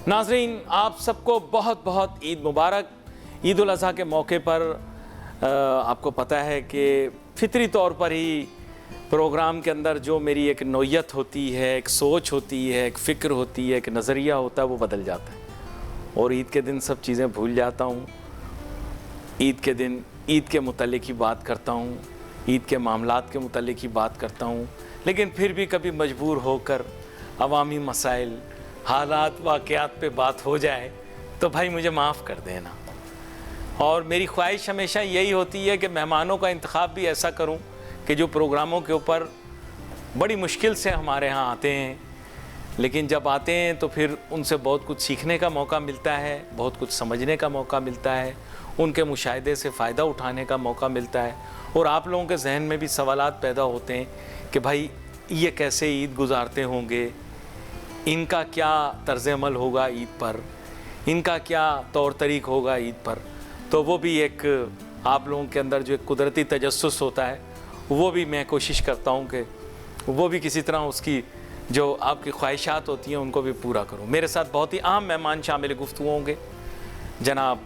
ناظرین آپ سب کو بہت بہت عید مبارک۔ عید الاضحیٰ کے موقع پر آپ کو پتہ ہے کہ فطری طور پر ہی پروگرام کے اندر جو میری ایک نوعیت ہوتی ہے، ایک سوچ ہوتی ہے، ایک فکر ہوتی ہے، ایک نظریہ ہوتا ہے، وہ بدل جاتا ہے اور عید کے دن سب چیزیں بھول جاتا ہوں۔ عید کے دن عید کے متعلق ہی بات کرتا ہوں، عید کے معاملات کے متعلق ہی بات کرتا ہوں، لیکن پھر بھی کبھی مجبور ہو کر عوامی مسائل، حالات، واقعات پہ بات ہو جائے تو بھائی مجھے معاف کر دینا۔ اور میری خواہش ہمیشہ یہی ہوتی ہے کہ مہمانوں کا انتخاب بھی ایسا کروں کہ جو پروگراموں کے اوپر بڑی مشکل سے ہمارے ہاں آتے ہیں، لیکن جب آتے ہیں تو پھر ان سے بہت کچھ سیکھنے کا موقع ملتا ہے، بہت کچھ سمجھنے کا موقع ملتا ہے، ان کے مشاہدے سے فائدہ اٹھانے کا موقع ملتا ہے، اور آپ لوگوں کے ذہن میں بھی سوالات پیدا ہوتے ہیں کہ بھائی یہ کیسے عید گزارتے ہوں گے، ان کا کیا طرز عمل ہوگا عید پر، ان کا کیا طور طریق ہوگا عید پر۔ تو وہ بھی ایک آپ لوگوں کے اندر جو ایک قدرتی تجسس ہوتا ہے، وہ بھی میں کوشش کرتا ہوں کہ وہ بھی کسی طرح اس کی جو آپ کی خواہشات ہوتی ہیں ان کو بھی پورا کروں۔ میرے ساتھ بہت ہی اہم مہمان شامل گفتگو ہوں گے، جناب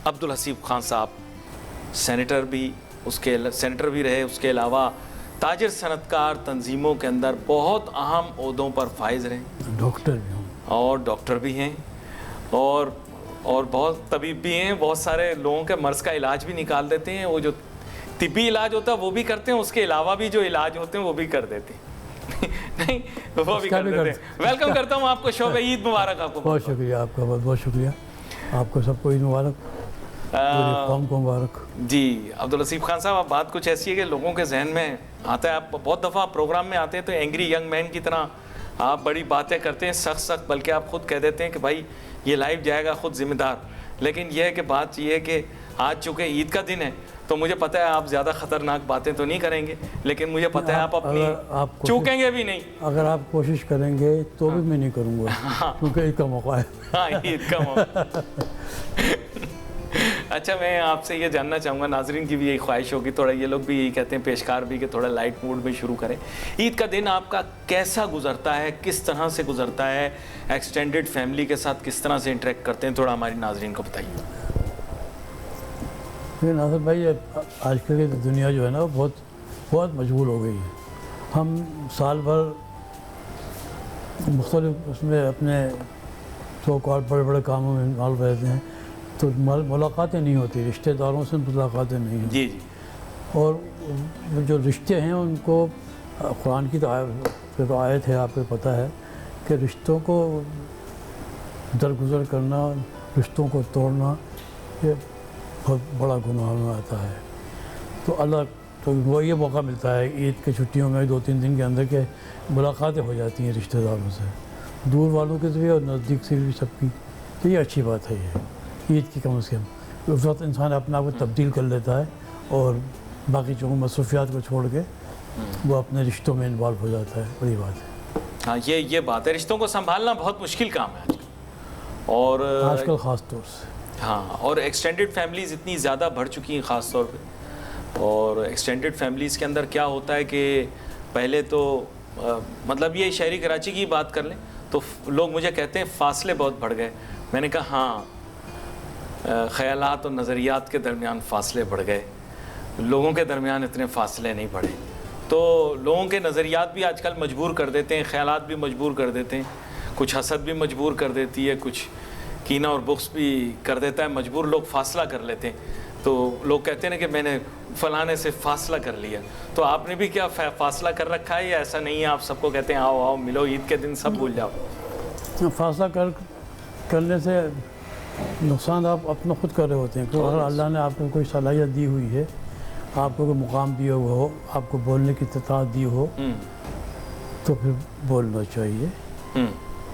عبدالحسیب خان صاحب، سینیٹر بھی رہے، اس کے علاوہ تاجر صنعت کار تنظیموں کے اندر بہت اہم عہدوں پر فائز رہے، ڈاکٹر بھی ہوں اور ڈاکٹر بھی ہیں، اور بہت طبیب بھی ہیں، بہت سارے لوگوں کے مرض کا علاج بھی نکال دیتے ہیں۔ وہ جو طبی علاج ہوتا ہے وہ بھی کرتے ہیں، اس کے علاوہ بھی جو علاج ہوتے ہیں وہ بھی کر دیتے ہیں نہیں وہ بھی کر دیتے ہیں۔ ویلکم کرتا ہوں آپ کو شو پہ، عید مبارک آپ کو۔ بہت شکریہ آپ کا، بہت بہت شکریہ آپ کو، سب کو عید مبارک، پوری قوم کو مبارک۔ جی عبدالحسیب خان صاحب، اب بات کچھ ایسی ہے کہ لوگوں کے ذہن میں آتا ہے، آپ بہت دفعہ پروگرام میں آتے ہیں تو اینگری ینگ مین کی طرح آپ بڑی باتیں کرتے ہیں، سخت، بلکہ آپ خود کہہ دیتے ہیں کہ بھائی یہ لائیو جائے گا، خود ذمہ دار۔ لیکن یہ ہے کہ بات یہ ہے کہ آج چونکہ عید کا دن ہے تو مجھے پتہ ہے آپ زیادہ خطرناک باتیں تو نہیں کریں گے، لیکن مجھے پتہ ہے آپ اپنی چوکیں گے بھی نہیں۔ اگر آپ کوشش کریں گے تو بھی میں نہیں کروں گا، کیونکہ عید کا موقع ہے۔ ہاں عید کا موقع۔ اچھا، میں آپ سے یہ جاننا چاہوں گا، ناظرین کی بھی یہی خواہش ہوگی، تھوڑا یہ لوگ بھی یہی کہتے ہیں، پیشکار بھی، کہ تھوڑا لائٹ موڈ میں شروع کریں۔ عید کا دن آپ کا کیسا گزرتا ہے، کس طرح سے گزرتا ہے، ایکسٹینڈڈ فیملی کے ساتھ کس طرح سے انٹریکٹ کرتے ہیں، تھوڑا ہماری ناظرین کو بتائیے۔ ناصر بھائی، آج کل کی دنیا جو ہے نا بہت مشغول ہو گئی ہے۔ ہم سال بھر مختلف اس میں اپنے سو کال بڑے بڑے کاموں میں انوالو رہتے ہیں، تو ملاقاتیں نہیں ہوتی، رشتہ داروں سے ملاقاتیں نہیں ہوتی۔ جی جی۔ اور جو رشتے ہیں ان کو قرآن کی تو آیت ہے، آپ کو پتہ ہے کہ رشتوں کو درگزر کرنا، رشتوں کو توڑنا، یہ بہت بڑا گناہ میں آتا ہے۔ تو وہ یہ موقع ملتا ہے عید کی چھٹیوں میں 2-3 دن کے اندر کہ ملاقاتیں ہو جاتی ہیں رشتہ داروں سے، دور والوں کے بھی اور نزدیک سے بھی، سب کی۔ تو یہ اچھی بات ہے، یہ عید کی کم از کم اس وقت انسان اپنے آپ کو تبدیل کر لیتا ہے اور باقی جو مصروفیات کو چھوڑ کے وہ اپنے رشتوں میں انوالو ہو جاتا ہے، بڑی بات ہے۔ ہاں یہ بات ہے، رشتوں کو سنبھالنا بہت مشکل کام ہے آج کل، اور آج کل خاص طور سے ہاں، اور ایکسٹینڈڈ فیملیز اتنی زیادہ بڑھ چکی ہیں خاص طور پہ، اور ایکسٹینڈڈ فیملیز کے اندر کیا ہوتا ہے کہ پہلے تو مطلب یہ شہری کراچی کی بات کر لیں تو لوگ مجھے کہتے ہیں فاصلے بہت بڑھ گئے۔ میں نے کہا ہاں، خیالات اور نظریات کے درمیان فاصلے بڑھ گئے، لوگوں کے درمیان اتنے فاصلے نہیں بڑھے۔ تو لوگوں کے نظریات بھی آج کل مجبور کر دیتے ہیں، خیالات بھی مجبور کر دیتے ہیں، کچھ حسد بھی مجبور کر دیتی ہے، کچھ کینہ اور بغض بھی کر دیتا ہے مجبور، لوگ فاصلہ کر لیتے ہیں۔ تو لوگ کہتے ہیں کہ میں نے فلانے سے فاصلہ کر لیا، تو آپ نے بھی کیا فاصلہ کر رکھا ہے یا ایسا نہیں ہے، آپ سب کو کہتے ہیں آؤ ملو عید کے دن، سب بھول جاؤ؟ فاصلہ کرنے سے نقصان آپ اپنا خود کر رہے ہوتے ہیں، کیونکہ اگر اللہ نے آپ کو کوئی صلاحیت دی ہوئی ہے، آپ کو کوئی مقام دیا ہوا ہو، آپ کو بولنے کی استطاعت دی ہو، تو پھر بولنا چاہیے،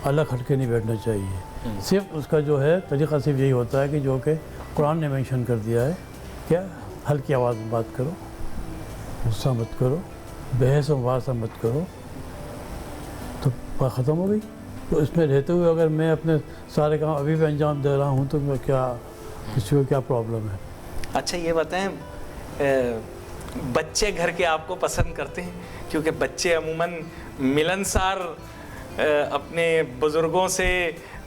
الگ ہٹ کے نہیں بیٹھنا چاہیے۔ صرف اس کا جو ہے طریقہ صرف یہی ہوتا ہے کہ جو کہ قرآن نے مینشن کر دیا ہے، کیا ہلکی آواز میں بات کرو، غصہ مت کرو، بحث و مباحثہ مت کرو، تو بات ختم ہو گئی۔ تو اس میں رہتے ہوئے اگر میں اپنے سارے کام ابھی بھی انجام دے رہا ہوں تو میں کسی کو کیا پرابلم ہے؟ اچھا یہ بتائیں، بچے گھر کے آپ کو پسند کرتے ہیں؟ کیونکہ بچے عموماً ملنسار اپنے بزرگوں سے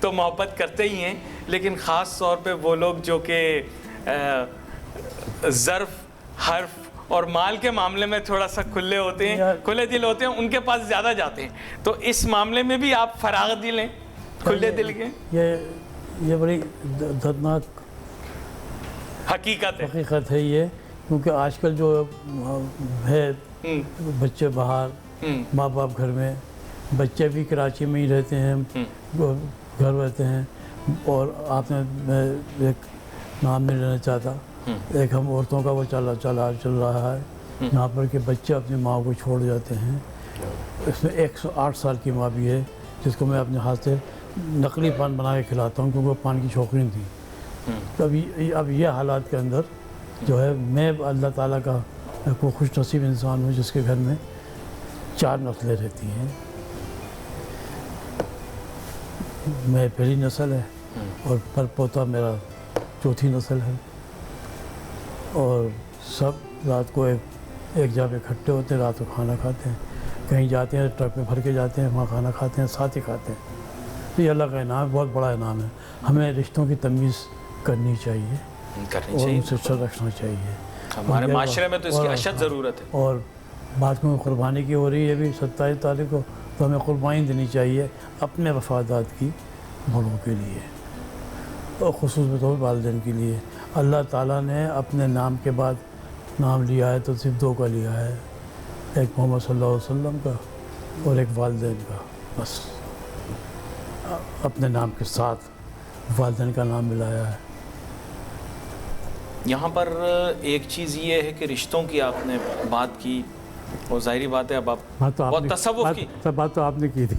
تو محبت کرتے ہی ہیں، لیکن خاص طور پہ وہ لوگ جو کہ ظرف، حرف اور مال کے معاملے میں تھوڑا سا کھلے ہوتے ہیں، کھلے دل ہوتے ہیں، ان کے پاس زیادہ جاتے ہیں. تو اس معاملے میں بھی آپ فراغ دل ہیں، کھلے دل کے؟ یہ بڑی دردناک حقیقت ہے یہ، کیونکہ آج کل جو ہے بچے باہر، ماں باپ گھر میں، بچے بھی کراچی میں ہی رہتے ہیں، گھر رہتے ہیں. اور آپ نے، میں ایک نام نہیں لینا چاہتا، ایک ہم عورتوں کا وہ چل رہا ہے یہاں پر کہ بچے اپنی ماں کو چھوڑ جاتے ہیں. اس میں 108 سال کی ماں بھی ہے جس کو میں اپنے ہاتھ سے نقلی پان بنا کے کھلاتا ہوں، کیونکہ وہ پان کی شوقین تھی. اب یہ حالات کے اندر جو ہے، میں اللہ تعالیٰ کا کوئی خوش نصیب انسان ہوں جس کے گھر میں 4 نسلیں رہتی ہیں. میں پہلی نسل ہے اور پر پوتا میرا چوتھی نسل ہے. اور سب رات کو ایک جگہ اکٹھے ہوتے ہیں، رات کو کھانا کھاتے ہیں. کہیں جاتے ہیں ٹرک میں بھر کے جاتے ہیں، وہاں کھانا کھاتے ہیں، ساتھ ہی کھاتے ہیں. تو یہ اللہ کا انعام ہے، بہت بڑا انعام ہے. ہمیں رشتوں کی تمیز کرنی چاہیے اور ان سے رکھنا چاہیے. ہمارے معاشرے میں تو اس کی اشد ضرورت ہے. اور بات میں قربانی کی ہو رہی ہے ابھی 27 تاریخ کو، تو ہمیں قربانی دینی چاہیے اپنے مفادات کی، بڑوں کے لیے اور خصوص طور پر والدین کے لیے. اللہ تعالیٰ نے اپنے نام کے بعد نام لیا ہے تو صرف 2 کا لیا ہے، ایک محمد صلی اللہ علیہ وسلم کا اور ایک والدین کا. بس اپنے نام کے ساتھ والدین کا نام ملایا ہے. یہاں پر ایک چیز یہ ہے کہ رشتوں کی آپ نے بات کی، اور ظاہری بات ہے اب آپ بہت تصوف کی بات تو آپ نے کی تھی.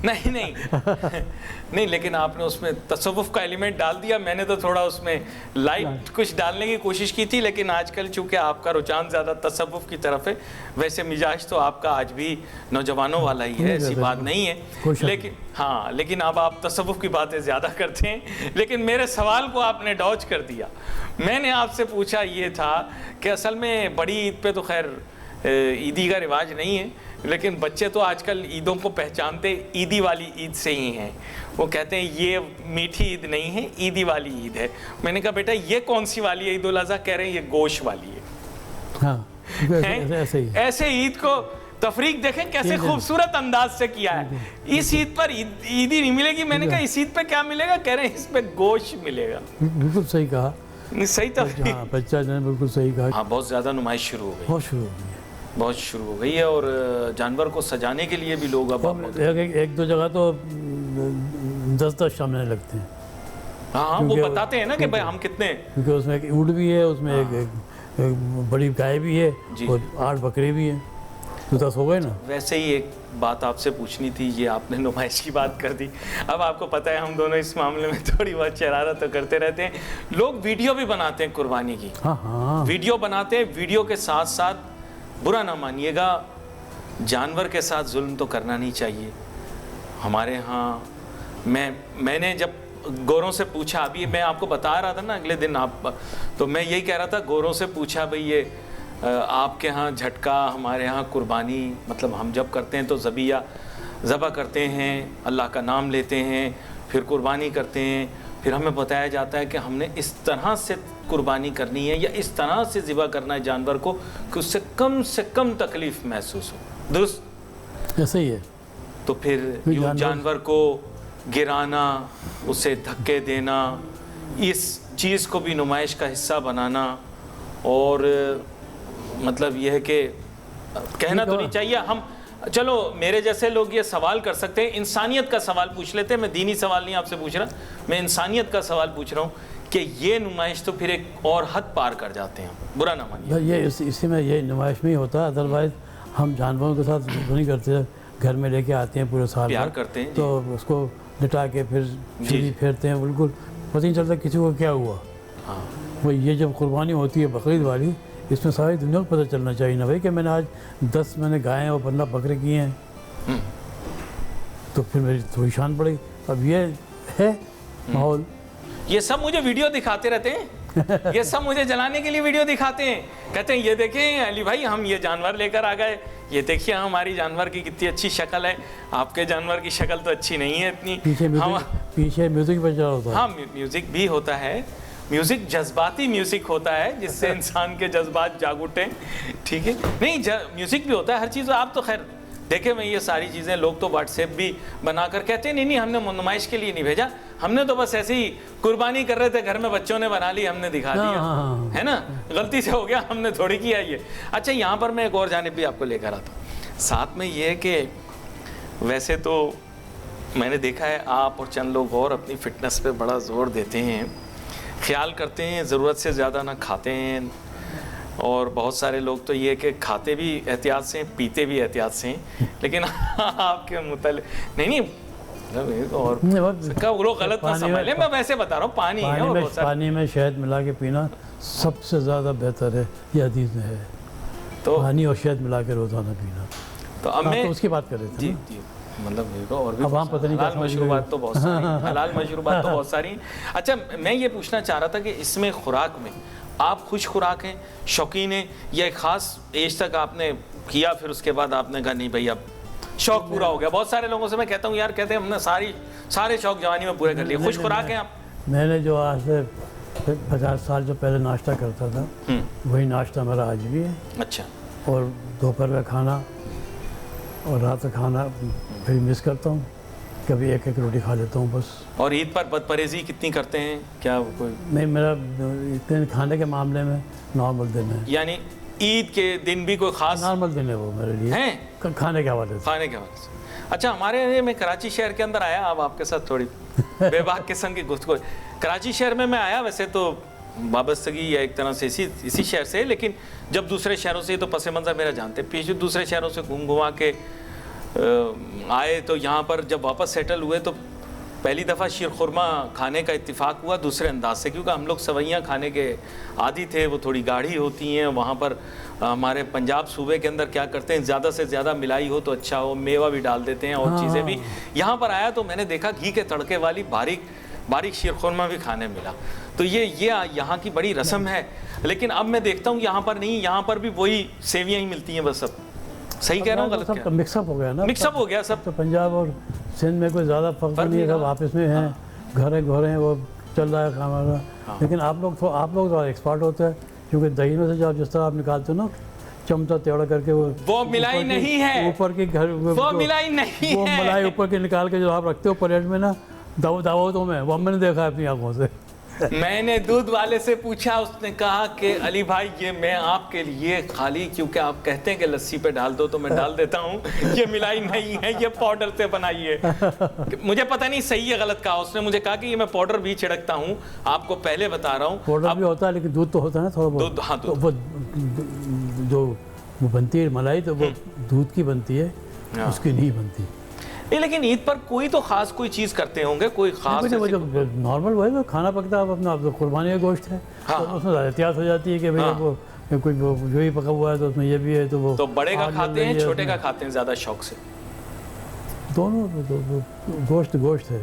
نہیں لیکن آپ نے اس میں تصوف کا ایلیمنٹ ڈال دیا. میں نے تو تھوڑا اس میں لائٹ کچھ ڈالنے کی کوشش کی تھی، لیکن آج کل چونکہ آپ کا رجحان زیادہ تصوف کی طرف ہے، ویسے مزاج تو آپ کا آج بھی نوجوانوں والا ہی ہے، ایسی بات نہیں ہے. لیکن اب آپ تصوف کی باتیں زیادہ کرتے ہیں. لیکن میرے سوال کو آپ نے ڈاج کر دیا. میں نے آپ سے پوچھا یہ تھا کہ اصل میں بڑی عید پہ تو خیر عیدی کا رواج نہیں ہے، لیکن بچے تو آج کل عیدوں کو پہچانتے عیدی والی عید سے ہی ہیں. وہ کہتے ہیں یہ میٹھی عید نہیں ہے، عیدی والی عید ہے. میں نے کہا بیٹا یہ کون سی والی ہے عید الاضحیٰ؟ کہہ رہے ہیں یہ گوشت والی ہے. ایسے عید کو تفریق دیکھیں کیسے خوبصورت انداز سے کیا ہے. اس عید پر عیدی نہیں ملے گی. میں نے کہا اس عید پہ کیا ملے گا؟ کہہ رہے ہیں اس پہ گوشت ملے گا. بالکل صحیح کہا. صحیح تفریق. بچہ نے بالکل صحیح کہا. ہاں بہت زیادہ نمائش شروع ہو گئی. بہت شروع ہو گئی ہے. اور جانور کو سجانے کے لیے بھی لوگ اب 1-2 جگہ تو 10 سامنے لگتے ہیں. ہاں وہ بتاتے ہیں نا کہ بھائی ہم کتنے، کیونکہ اس میں ایک اونٹ بھی ہے، اس میں ایک بڑی گائے بھی ہے اور 8 بکرے بھی ہیں، تو 10 ہو گئے نا. ویسے ہی ایک بات آپ سے پوچھنی تھی، یہ آپ نے نمائش کی بات کر دی. اب آپ کو پتہ ہے ہم دونوں اس معاملے میں تھوڑی بہت شرارت تو کرتے رہتے ہیں. لوگ ویڈیو بھی بناتے ہیں قربانی کی. ویڈیو بناتے ہیں. ویڈیو کے ساتھ ساتھ برا نہ مانیے گا، جانور کے ساتھ ظلم تو کرنا نہیں چاہیے. ہمارے ہاں میں نے جب گوروں سے پوچھا، ابھی میں آپ کو بتا رہا تھا نا اگلے دن آپ، تو میں یہی کہہ رہا تھا گوروں سے پوچھا بھئی یہ آپ کے ہاں جھٹکا، ہمارے ہاں قربانی، مطلب ہم جب کرتے ہیں تو ذبح کرتے ہیں، اللہ کا نام لیتے ہیں، پھر قربانی کرتے ہیں، پھر ہمیں بتایا جاتا ہے کہ ہم نے اس طرح سے قربانی کرنی ہے یا اس طرح سے ذبح کرنا ہے جانور کو کہ اس سے کم تکلیف محسوس ہو. درست ایسا ہی ہے. تو پھر جانور کو گرانا، اسے دھکے دینا، اس چیز کو بھی نمائش کا حصہ بنانا، اور مطلب یہ ہے کہ کہنا تو نہیں چاہیے. ہم چلو میرے جیسے لوگ یہ سوال کر سکتے ہیں، انسانیت کا سوال پوچھ لیتے ہیں. میں دینی سوال نہیں آپ سے پوچھ رہا، میں انسانیت کا سوال پوچھ رہا ہوں کہ یہ نمائش تو پھر ایک اور حد پار کر جاتے ہیں. برا نہ مانیے. یہ اسی میں یہ نمائش میں ہی ہوتا ہے. ادروائز ہم جانوروں کے ساتھ نہیں کرتے. گھر میں لے کے آتے ہیں پورے سال پیار کرتے ہیں تو اس کو لٹا کے پھر چھری پھیرتے ہیں. بالکل پتہ نہیں چلتا کسی کو کیا ہوا. وہ یہ جب قربانی ہوتی ہے بقرعید والی، اس میں ساری دنیا کو پتہ چلنا چاہیے نا بھائی کہ میں نے آج 10 میں نے گائیں اور 15 بکرے کیے ہیں، تو پھر میری تھوڑی شان پڑی. اب یہ ہے ماحول. یہ سب مجھے ویڈیو دکھاتے رہتے ہیں. یہ سب مجھے جلانے کے لیے ویڈیو دکھاتے ہیں. کہتے ہیں یہ دیکھیں علی بھائی ہم یہ جانور لے کر آ گئے، یہ دیکھیے ہماری جانور کی کتنی اچھی شکل ہے, آپ کے جانور کی شکل تو اچھی نہیں ہے اتنی. پیچھے میوزک بجا ہوتا ہے. ہاں میوزک بھی ہوتا ہے, میوزک جذباتی میوزک ہوتا ہے جس سے انسان کے جذبات جاگ اٹھیں, ٹھیک ہے. نہیں میوزک بھی ہوتا ہے ہر چیز. آپ تو خیر دیکھیں میں یہ ساری چیزیں لوگ تو واٹس ایپ بھی بنا کر کہتے ہیں نہیں ہم نے نمائش کے لیے نہیں بھیجا, ہم نے تو بس ایسے ہی قربانی کر رہے تھے گھر میں, بچوں نے بنا لی ہم نے دکھا دیا, ہے نا, غلطی سے ہو گیا, ہم نے تھوڑی کیا یہ. اچھا یہاں پر میں ایک اور جانب بھی آپ کو لے کر آتا ہوں. ساتھ میں یہ ہے کہ ویسے تو میں نے دیکھا ہے آپ اور چند لوگ اور اپنی فٹنس پہ بڑا زور دیتے ہیں, خیال کرتے ہیں, ضرورت سے زیادہ نہ کھاتے ہیں, اور بہت سارے لوگ تو یہ کہ کھاتے بھی احتیاط سے ہیں, پیتے بھی احتیاط سے ہیں, لیکن آپ کے متعلق نہیں اور لوگ غلط نہ سمجھ لیں, میں ویسے بتا رہا ہوں. پانی میں شہد ملا کے پینا سب سے زیادہ بہتر ہے, یہ حدیث میں ہے, تو پانی اور شہد ملا کے روزانہ پینا. تو اب میں اس کی بات کر رہے تھے. جی جی مطلب اور بھی حلال مشروبات تو بہت ساری ہیں, حلال مشروبات تو بہت ساری ہیں. اچھا میں یہ پوچھنا چاہ رہا تھا کہ اس میں خوراک میں آپ خوش خوراک ہیں, شوقین ہیں, یا ایک خاص ایج تک آپ نے کیا پھر اس کے بعد آپ نے کہا نہیں بھائی اب شوق پورا ہو گیا؟ بہت سارے لوگوں سے میں کہتا ہوں یار کہتے ہیں ہم نے سارے شوق جوانی میں پورے کر لیے. خوش خوراک ہیں آپ؟ میں نے جو آج سے 50 سال جو پہلے ناشتہ کرتا تھا وہی ناشتہ میرا آج بھی ہے. اچھا. اور دوپہر کا کھانا اور رات کا کھانا پھر مس کرتا ہوں, کبھی ایک روٹی کھا لیتا ہوں بس. اور عید پر بد پرہیزی کتنی کرتے ہیں کیا کوئی؟ نہیں, میرا اتنے کھانے کے معاملے میں نارمل دن ہے. یعنی عید کے دن بھی کوئی خاص نارمل دن ہے وہ میرے لیے کھانے کے حوالے سے. کھانے کے حوالے سے. اچھا ہمارے میں کراچی شہر کے اندر آیا, اب آپ کے ساتھ تھوڑی بے باک قسم کی گفتگو. کراچی شہر میں آیا, ویسے تو وابستگی یا ایک طرح سے اسی شہر سے, لیکن جب دوسرے شہروں سے تو پس منظر میرا جانتے, پیچھے دوسرے شہروں سے گھما کے آئے تو یہاں پر جب واپس سیٹل ہوئے تو پہلی دفعہ شیر خورما کھانے کا اتفاق ہوا دوسرے انداز سے, کیونکہ ہم لوگ سوئیاں کھانے کے عادی تھے, وہ تھوڑی گاڑھی ہوتی ہیں. وہاں پر ہمارے پنجاب صوبے کے اندر کیا کرتے ہیں, زیادہ سے زیادہ ملائی ہو تو اچھا ہو, میوہ بھی ڈال دیتے ہیں اور چیزیں بھی. یہاں پر آیا تو میں نے دیکھا گھی کے تڑکے والی باریک شیر خورما بھی کھانے ملا. تو یہ یہاں کی بڑی رسم ہے. لیکن اب میں دیکھتا ہوں یہاں پر نہیں, یہاں پر بھی وہی سیویاں ہی ملتی ہیں بس. سب صحیح کہہ رہا ہوں غلط؟ سب مکس اپ ہو گیا نا, مکس اپ ہو گیا سب. تو پنجاب اور سندھ میں کوئی زیادہ فرق نہیں ہے, سب آپس میں ہیں, گھر ہیں, وہ چل رہا ہے کھانا. لیکن آپ لوگ تو ایکسپرٹ ہوتے ہیں, کیونکہ دہی میں سے جو جس طرح آپ نکالتے ہو نا چمچہ تیڑا کر کے, وہ ملائی نہیں ہے اوپر کی گھر, وہ ملائی نہیں ہے, وہ ملائی اوپر کے نکال کے جو آپ رکھتے ہو پلیٹ میں نا دعوتوں میں, وہ ہم نے دیکھا ہے اپنی آنکھوں سے. میں نے دودھ والے سے پوچھا, اس نے کہا کہ علی بھائی یہ میں آپ کے لیے خالی کیونکہ آپ کہتے ہیں کہ لسی پہ ڈال دو تو میں ڈال دیتا ہوں, یہ ملائی نہیں ہے, یہ پاؤڈر سے بنائی ہے. مجھے پتہ نہیں صحیح ہے غلط کہا اس نے, مجھے کہا کہ یہ میں پاؤڈر بھی چھڑکتا ہوں, آپ کو پہلے بتا رہا ہوں. پاؤڈر بھی ہوتا ہے لیکن دودھ تو ہوتا ہے نا تھوڑا بہت. ہاں جو بنتی ہے ملائی تو وہ دودھ کی بنتی ہے, اس کی نہیں بنتی. لیکن عید پر کوئی تو خاص کوئی چیز کرتے ہوں گے, کوئی خاص نارمل وہ ہے کھانا پکتا ہے اپنا, قربانی کا گوشت ہے تو اس میں احتیاط ہو جاتی ہے کہ بھائی کوئی جو ہی پکا ہوا ہے تو اس میں یہ بھی ہے. تو بڑے کا کھاتے ہیں چھوٹے کا کھاتے ہیں زیادہ شوق سے؟ دونوں. گوشت ہے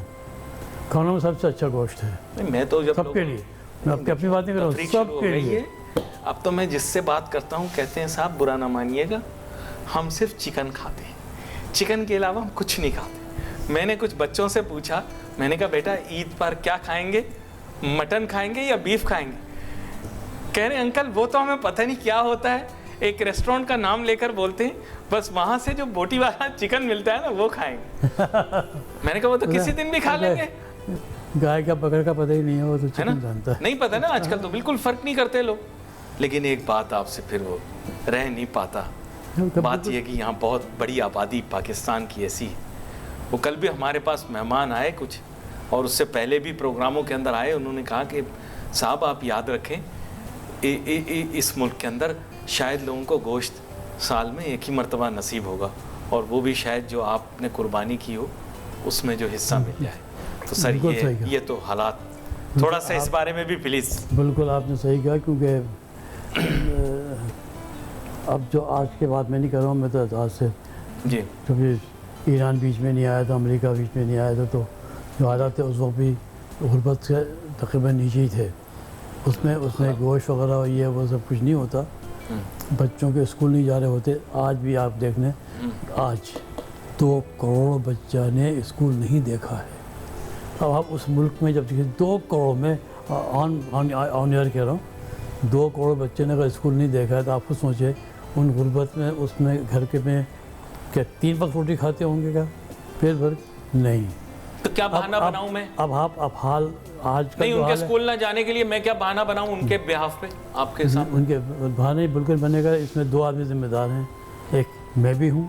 کھانوں میں سب سے اچھا گوشت ہے. میں تو جب سب کے لیے, میں اپنی بات نہیں کر رہا ہوں, سب کے لیے. اب تو میں جس سے بات کرتا ہوں کہتے ہیں صاحب برا نہ مانیے گا, ہم صرف چکن کھاتے ہیں, چکن کے علاوہ ہم کچھ نہیں کھاتے. میں نے کچھ بچوں سے پوچھا, میں نے کہا بیٹا عید پر کیا کھائیں گے, مٹن کھائیں گے یا بیف کھائیں گے؟ کہہ رہے انکل وہ تو ہمیں پتہ نہیں کیا ہوتا ہے, ایک ریسٹورینٹ کا نام لے کر بولتے ہیں, بس وہاں سے جو بوٹی والا چکن ملتا ہے نا وہ کھائیں گے. میں نے کہا وہ تو کسی دن بھی کھا لیں گے. گائے کا بکر کا پتہ ہی نہیں ہے, وہ تو چکن جانتا ہے. نہیں پتہ نا, آج کل تو بالکل فرق نہیں کرتے لوگ. لیکن ایک بات آپ سے پھر وہ رہ نہیں پاتا, بات یہ کہ یہاں بہت بڑی آبادی پاکستان کی ایسی ہے. وہ کل بھی ہمارے پاس مہمان آئے کچھ, اور اس سے پہلے بھی پروگراموں کے اندر آئے, انہوں نے کہا کہ صاحب آپ یاد رکھیں اس ملک کے اندر شاید لوگوں کو گوشت سال میں ایک ہی مرتبہ نصیب ہوگا, اور وہ بھی شاید جو آپ نے قربانی کی ہو اس میں جو حصہ مل جائے. تو سر یہ تو حالات, تھوڑا سا اس بارے میں بھی پلیز. بالکل آپ نے صحیح کہا, کیونکہ اب جو آج کے بات میں نہیں کر رہا ہوں, میں تو آج سے جی کبھی ایران بیچ میں نہیں آیا تھا, امریکہ بیچ میں نہیں آیا تھا, تو جو حالات تھے اس وقت بھی غربت سے تقریباً نیچے ہی تھے. اس میں گوشت وغیرہ یہ وہ سب کچھ نہیں ہوتا, بچوں کے اسکول نہیں جا رہے ہوتے. آج بھی آپ دیکھ لیں, آج 2 کروڑ بچہ نے اسکول نہیں دیکھا ہے. اب آپ اس ملک میں جب دیکھیں 2 کروڑ میں آن ایئر کہہ رہا ہوں, 2 کروڑ بچے نے اگر اسکول نہیں دیکھا ہے تو آپ خود سوچیں ان غربت میں, اس میں گھر کے میں کیا 3 وقت روٹی کھاتے ہوں گے, کیا پیٹ بھر نہیں. تو کیا بہانہ بناؤں میں؟ اب حال آج کا نہیں, ان کے اسکول نہ جانے کے لیے میں کیا بہانہ بناؤں ان کے بیہاف پہ آپ کے سامنے؟ ان کے بہانے بالکل بنے گا. اس میں 2 آدمی ذمہ دار ہیں. ایک میں بھی ہوں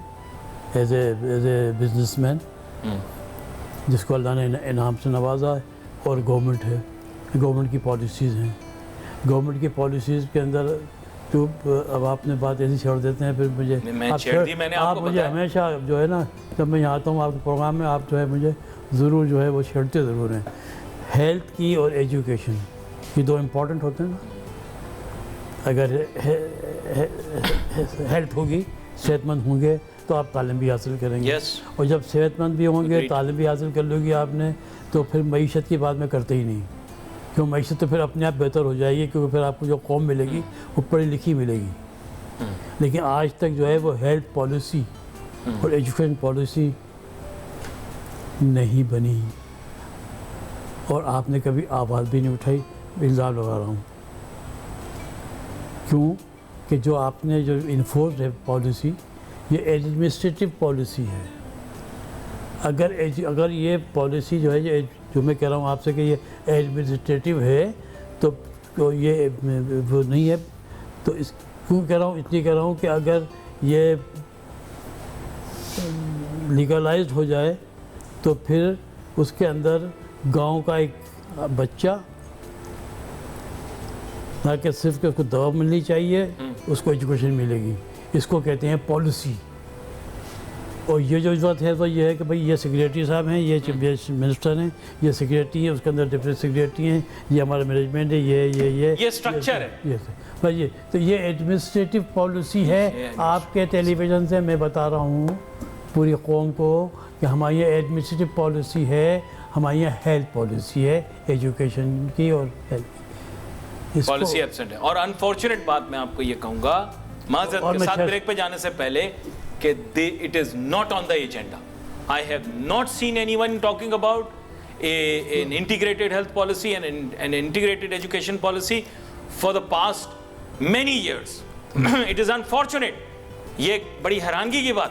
ایز اے بزنس مین جس کو اللہ نے انعام سے نوازا ہے, اور گورنمنٹ ہے, گورنمنٹ کی پالیسیز ہیں. گورنمنٹ کی پالیسیز کے اندر تو اب آپ نے بات ایسی چھوڑ دیتے ہیں, پھر مجھے آپ مجھے ہمیشہ جو ہے نا جب میں یہاں آتا ہوں آپ کے پروگرام میں, آپ جو ہے مجھے ضرور جو ہے وہ چھیڑتے ضرور ہیں. ہیلتھ کی اور ایجوکیشن یہ 2 امپورٹنٹ ہوتے ہیں نا. اگر ہیلتھ ہوگی, صحت مند ہوں گے تو آپ تعلیم بھی حاصل کریں گے, اور جب صحت مند بھی ہوں گے, تعلیم بھی حاصل کر لو گی آپ نے, تو پھر معیشت کی بات میں کرتے ہی نہیں. کیوں معیشت تو پھر اپنے آپ بہتر ہو جائے گی, کیونکہ پھر آپ کو جو قوم ملے گی وہ پڑھی لکھی ملے گی. لیکن آج تک جو ہے وہ ہیلتھ پالیسی اور ایجوکیشن پالیسی نہیں بنی, اور آپ نے کبھی آواز بھی نہیں اٹھائی. الزام لگا رہا ہوں کیوں کہ جو آپ نے جو انفورس ہے پالیسی, یہ ایڈمنسٹریٹو پالیسی ہے. اگر یہ پالیسی جو ہے جو میں کہہ رہا ہوں آپ سے کہ یہ ایڈمنسٹریٹو ہے تو یہ وہ نہیں ہے. تو اس کیوں کہہ رہا ہوں, اس لیے کہہ رہا ہوں کہ اگر یہ لیگلائزڈ ہو جائے تو پھر اس کے اندر گاؤں کا ایک بچہ نہ کہ صرف کہ اس کو دوا ملنی چاہیے, اس کو ایجوکیشن ملے گی. اس کو کہتے ہیں پالیسی. اور یہ جو ضرورت ہے تو یہ ہے کہ بھئی یہ سیکریٹری صاحب ہیں, یہ منسٹر ہیں, یہ سیکریٹری ہیں, اس کے اندر ڈپٹی سیکریٹری ہیں, یہ ہمارا مینجمنٹ ہے, یہ اسٹرکچر ہے. بھائی تو یہ ایڈمنسٹریٹو پالیسی ہے. آپ کے ٹیلی ویژن سے میں بتا رہا ہوں پوری قوم کو کہ ہماری یہ ایڈمنسٹریٹو پالیسی ہے, ہماری یہ ہیلتھ پالیسی ہے, ایجوکیشن کی اور ہیلتھ کی پالیسی ایبسنٹ ہے. اور انفارچونیٹ بات میں آپ کو یہ کہوں گا معذرت کے ساتھ بریک پہ جانے سے پہلے کہ it is not on the agenda. I have not seen anyone talking about an integrated health policy and an integrated education policy for the past many years. It is unfortunate. یہ ایک بڑی حیرانگی کی بات.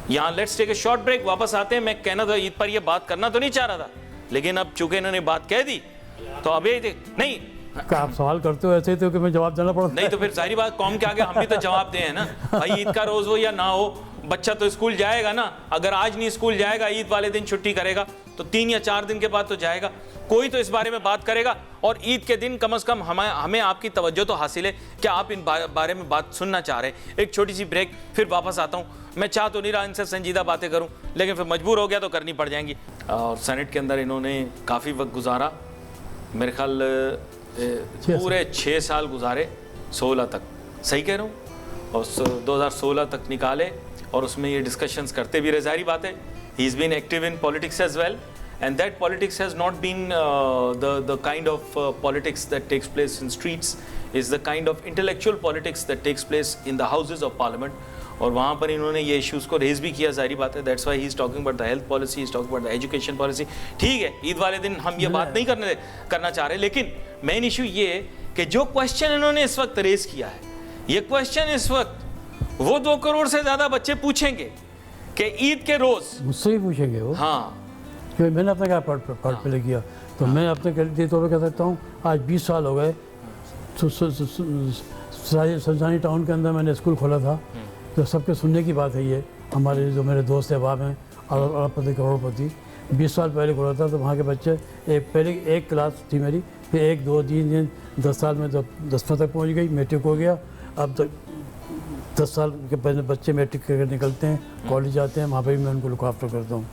یہاں let's take a short break, واپس آتے ہیں. میں کہنا تھا عید پر یہ بات کرنا تو نہیں چاہ رہا تھا, لیکن اب چونکہ انہوں نے بات کہہ دی تو اب یہ نہیں آپ سوال کرتے ہو ایسے تو کہ میں جواب دینا پڑتا نہیں, تو پھر ظاہری بات قوم کے آگے ہم بھی تو جواب دیں نا بھائی. عید کا روز ہو یا نہ ہو, بچہ تو اسکول جائے گا نا. اگر آج نہیں اسکول جائے گا, عید والے دن چھٹی کرے گا, تو 3 یا 4 دن کے بعد تو جائے گا. کوئی تو اس بارے میں بات کرے گا. اور عید کے دن کم از کم ہمیں آپ کی توجہ تو حاصل ہے کہ آپ ان بارے میں بات سننا چاہ رہے ہیں. ایک چھوٹی سی بریک, پھر واپس آتا ہوں. میں چاہ تو نہیں رہا ان سے سنجیدہ باتیں کروں, لیکن پھر مجبور ہو گیا تو کرنی پڑ جائیں گی. اور سینٹ کے اندر انہوں نے کافی وقت گزارا, میرے خیال پورے 6 سال گزارے, 16 تک, صحیح کہہ رہا ہوں, اور 2016 تک نکالے, اور اس میں یہ ڈسکشنز کرتے بھی رہے. ظاہری بات ہے he is been active in politics as well, and that politics has not been the kind of politics that takes place in streets, is the kind of intellectual politics that takes place in the houses of parliament. اور وہاں پر انہوں نے یہ issues کو raise بھی کیا, ظاہری بات ہے. That's why he is talking about the health policy, he is talking about the education policy. ٹھیک ہے, عید والے دن ہم یہ بات نہیں کرنا چاہ رہے, لیکن مین ایشو یہ ہے کہ جو کوشچن انہوں نے اس وقت ریز کیا ہے, یہ کوشچن اس وقت وہ 2 کروڑ سے زیادہ بچے پوچھیں گے کہ عید کے روز مجھ سے ہی پوچھیں گے وہ. ہاں, کیونکہ میں نے اپنے پارٹ پلے کیا, تو میں اپنے طور پہ کہہ سکتا ہوں آج 20 سال ہو گئے. سنسانی ٹاؤن کے اندر میں نے اسکول کھولا تھا, تو سب کے سننے کی بات ہے یہ. ہمارے جو میرے دوست احباب ہیں ارب پتی کروڑ پتی, 20 سال پہلے کھولا تھا. تو وہاں کے بچے پہلے ایک کلاس تھی میری, پھر 1 2 3 دن 10 سال میں تو 10ویں تک پہنچ گئی, میٹرک ہو گیا. اب تک 10 سال کے پہلے بچے میٹرک کر کے نکلتے ہیں, کالج جاتے ہیں, وہاں پہ بھی میں ان کو لک آفٹر کرتا ہوں.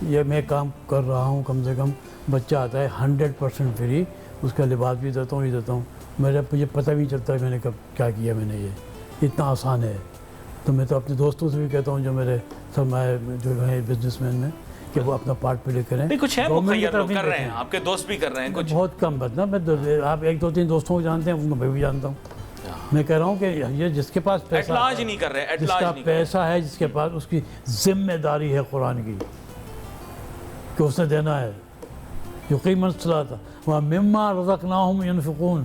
یہ میں کام کر رہا ہوں, کم سے کم بچہ آتا ہے 100% فری, اس کا لباس بھی دیتا ہوں, یہ دیتا ہوں. مجھے پتہ بھی نہیں چلتا میں نے کب کیا کیا, میں نے یہ اتنا آسان ہے. تو میں تو اپنے دوستوں سے بھی کہتا ہوں جو میرے سرمایہ جو ہیں بزنس مین میں, کہ وہ اپنا پارٹ پلے کریں. کچھ ہے مخیر لوگ کر رہے ہیں, آپ کے دوست بھی کر رہے ہیں کچھ, بہت کم. بات نا, میں آپ 1 2 3 دوستوں کو جانتے ہیں, ان کو میں بھی جانتا ہوں. میں کہہ رہا ہوں کہ یہ جس کے پاس پیسہ اٹلاج نہیں کر رہے، جس اٹلاج کا نہیں کر رہے۔ پیسہ ہے، جس کے پاس، اس کی ذمہ داری ہے قرآن کی کہ اس نے دینا ہے۔ یقیموا الصلاۃ ومما رزقناہم ینفقون،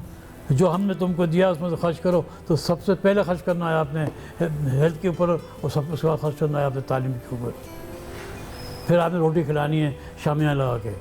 جو ہم نے تم کو دیا اس میں سے خرچ کرو۔ تو سب سے پہلے خرچ کرنا ہے آپ نے ہیلتھ کے اوپر، اور سب اس کے بعد خرچ کرنا ہے آپ نے تعلیم کے اوپر، پھر آپ نے روٹی کھلانی ہے شامیاں لگا کے۔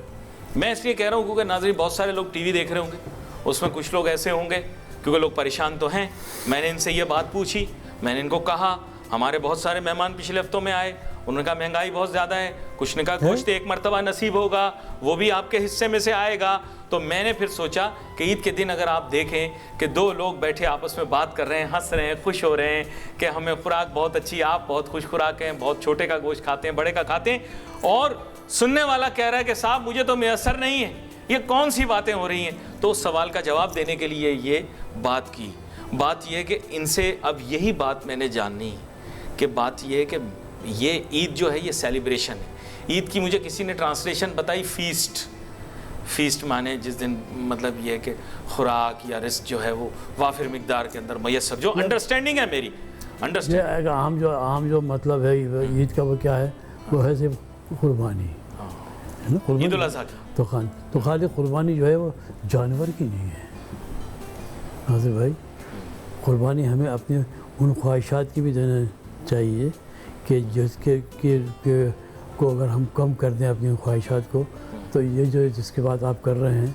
میں اس لیے کہہ رہا ہوں کیونکہ ناظرین بہت سارے لوگ ٹی وی دیکھ رہے ہوں گے، اس میں کچھ لوگ ایسے ہوں گے کیونکہ لوگ پریشان تو ہیں۔ میں نے ان سے یہ بات پوچھی، میں نے ان کو کہا، ہمارے بہت سارے مہمان پچھلے ہفتوں میں آئے، انہوں نے کہا مہنگائی بہت زیادہ ہے، کچھ نے کہا گوشت ایک مرتبہ نصیب ہوگا وہ بھی آپ کے حصے میں سے آئے گا۔ تو میں نے پھر سوچا کہ عید کے دن اگر آپ دیکھیں کہ دو لوگ بیٹھے آپس میں بات کر رہے ہیں، ہنس رہے ہیں، خوش ہو رہے ہیں کہ ہمیں خوراک بہت اچھی، آپ بہت خوش خوراک ہیں، بہت چھوٹے کا گوشت کھاتے ہیں، بڑے کا کھاتے ہیں، اور سننے والا کہہ رہا ہے کہ صاحب مجھے تو میسر نہیں ہے، یہ کون سی باتیں ہو رہی ہیں؟ تو اس سوال کا جواب دینے کے لیے یہ بات کی۔ بات یہ ہے کہ ان سے اب یہی بات میں نے جاننی کہ بات یہ ہے کہ یہ عید جو ہے یہ سیلیبریشن ہے۔ عید کی مجھے کسی نے ٹرانسلیشن بتائی فیسٹ مانے جس دن، مطلب یہ ہے کہ خوراک یا رزق جو ہے وہ وافر مقدار کے اندر میسر، جو انڈرسٹینڈنگ ہے میری انڈرسٹینڈنگ۔ یہ ایک عام جو مطلب ہے عید کا وہ کیا ہے؟ وہ ہے صرف قربانی ہے نا، قربانی۔ عید الاضحیٰ کی تو خالی قربانی جو ہے وہ جانور کی نہیں ہے ناظر بھائی۔ قربانی ہمیں اپنی ان خواہشات کی بھی دینا چاہیے کہ جس کے کو اگر ہم کم کر دیں اپنی خواہشات کو، تو یہ جو جس کے بعد آپ کر رہے ہیں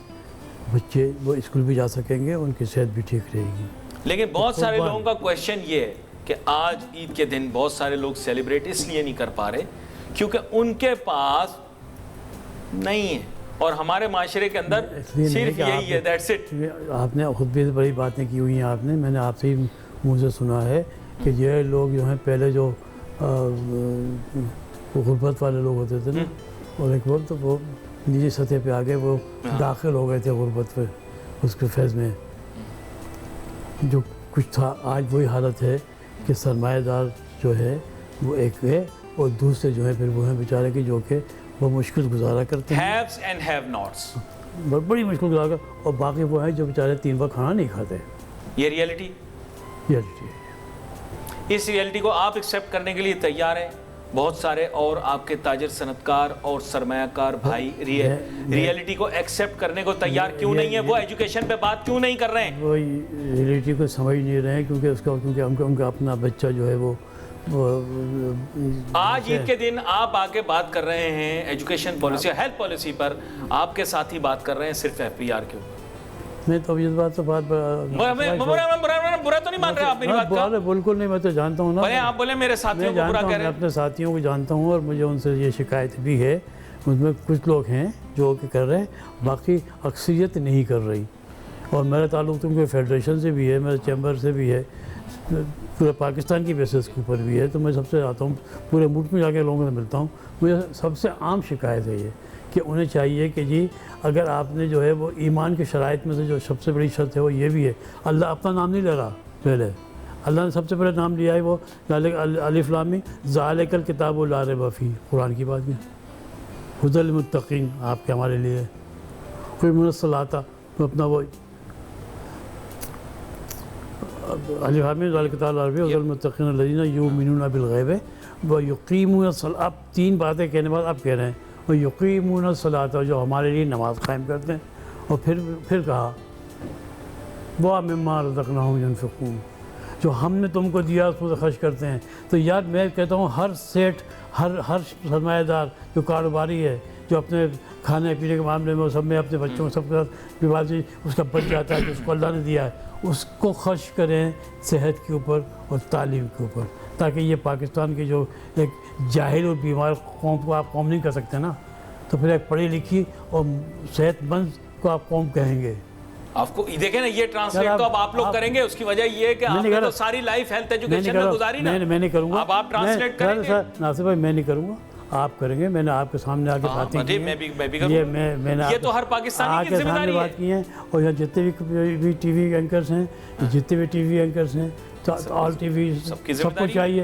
بچے وہ اسکول بھی جا سکیں گے، ان کی صحت بھی ٹھیک رہے گی۔ لیکن بہت سارے لوگوں کا کویشچن یہ ہے کہ آج عید کے دن بہت سارے لوگ سیلیبریٹ اس لیے نہیں کر پا رہے کیونکہ ان کے پاس نہیں ہے، اور ہمارے معاشرے کے اندر صرف یہی ہے، دیٹس اٹ۔ آپ نے خود بھی بڑی باتیں کی ہوئی ہیں، آپ نے، میں نے آپ سے ہی منہ سے سنا ہے کہ یہ لوگ جو ہیں پہلے جو غربت والے لوگ ہوتے تھے نا، اور ایک وقت وہ نجی سطح پہ آگے وہ داخل ہو گئے تھے غربت پہ، اس کے فیض میں جو کچھ تھا۔ آج وہی حالت ہے کہ سرمایہ دار جو ہے وہ ایک ہے، اور دوسرے جو ہیں پھر وہ ہیں بیچارے کی جو کہ وہ مشکل گزارا کرتے ہیں، ہیوز اینڈ ہیو ناٹس، بڑی مشکل گزارا کر، اور باقی وہ ہیں جو بیچارے 3 وقت کھانا نہیں کھاتے۔ یہ ریئلٹی، اس ریئلٹی کو آپ ایکسیپٹ کرنے کے لیے تیار ہیں؟ بہت سارے اور آپ کے تاجر صنعت کار اور سرمایہ کار بھائی ریئلٹی کو ایکسیپٹ کرنے کو تیار کیوں نہیں ہے؟ وہ ایجوکیشن پہ بات کیوں نہیں کر رہے ہیں؟ وہ ریئلٹی کو سمجھ نہیں رہے ہیں کیونکہ ان کا اپنا بچہ جو ہے وہ آج عید کے دن آپ آ کے بات کر رہے ہیں ایجوکیشن پالیسی اور ہیلتھ پالیسی پر، آپ کے ساتھی بات کر رہے ہیں صرف ایف پی آر کے اوپر۔ میں تو اس بات تو بات برا تو نہیں مان رہے آپ میری بات کا؟ بالکل نہیں، میں تو جانتا ہوں نا، بھلے آپ بولے میرے ساتھیوں کو برا کہہ رہے میں ہیں۔ اپنے ساتھیوں کو جانتا ہوں، اور مجھے ان سے یہ شکایت بھی ہے، اس میں کچھ لوگ ہیں جو کہ کر رہے ہیں، باقی اکثریت نہیں کر رہی۔ اور میرا تعلق تو ان کے فیڈریشن سے بھی ہے، میرے چیمبر سے بھی ہے، پورے پاکستان کی بیسس کے اوپر بھی ہے، تو میں سب سے آتا ہوں، پورے ملک میں جا کے لوگوں سے ملتا ہوں۔ مجھے سب سے عام شکایت ہے یہ کہ انہیں چاہیے کہ جی اگر آپ نے جو ہے وہ ایمان کی شرائط میں سے جو سب سے بڑی شرط ہے وہ یہ بھی ہے، اللہ اپنا نام نہیں لے رہا، پہلے اللہ نے سب سے پہلے نام لیا ہے وہ الف لام میم ذالک الکتاب لا ریب فیہ، قرآن کی بات میں ھدی للمتقین، آپ کے ہمارے لیے کوئی منصلاتا اپنا وہ الف لام میم ذالک الکتاب لا ریب فیہ ھدی للمتقین الذین یؤمنون بالغیب ویقیمون الصلاۃ۔ اب 3 باتیں کہنے بعد آپ کہہ رہے ہیں ویقیمون الصلاۃ، جو ہمارے لیے نماز قائم کرتے ہیں، اور پھر کہا ومما رزقناہم ینفقون، جو ہم نے تم کو دیا اس میں سے خرچ کرتے ہیں۔ تو یار میں کہتا ہوں ہر سیٹ، ہر سرمایہ دار جو کاروباری ہے، جو اپنے کھانے پینے کے معاملے میں سب میں اپنے بچوں سب کے ساتھ وواسی اس کا بچ جاتا ہے جو اس کو اللہ نے دیا ہے، اس کو خرچ کریں صحت کے اوپر اور تعلیم کے اوپر، تاکہ یہ پاکستان کی جو ایک جاہل اور بیمار قوم کو آپ قوم نہیں کر سکتے نا، تو پھر ایک پڑھی لکھی اور صحت مند کو آپ قوم کہیں گے۔ آپ کو دیکھیں نا یہ ٹرانسلیٹ تو اب آپ لوگ کریں گے، اس کی وجہ یہ ہے کہ آپ نے تو ساری لائف ہیلتھ ایجوکیشن میں گزاری نا۔ میں نہیں کروں گا، اب آپ ٹرانسلیٹ کریں گے؟ ناصر بھائی میں نہیں کروں گا، آپ کریں گے۔ میں نے آپ کے سامنے آ کے باتیں کی ہیں، یہ تو ہر پاکستانی کی ذمہ داری ہے۔ بات کی ہیں، اور یہاں جتنے بھی ٹی وی اینکرز ہیں، جتنے بھی ٹی وی اینکرز ہیں، آل ٹی وی،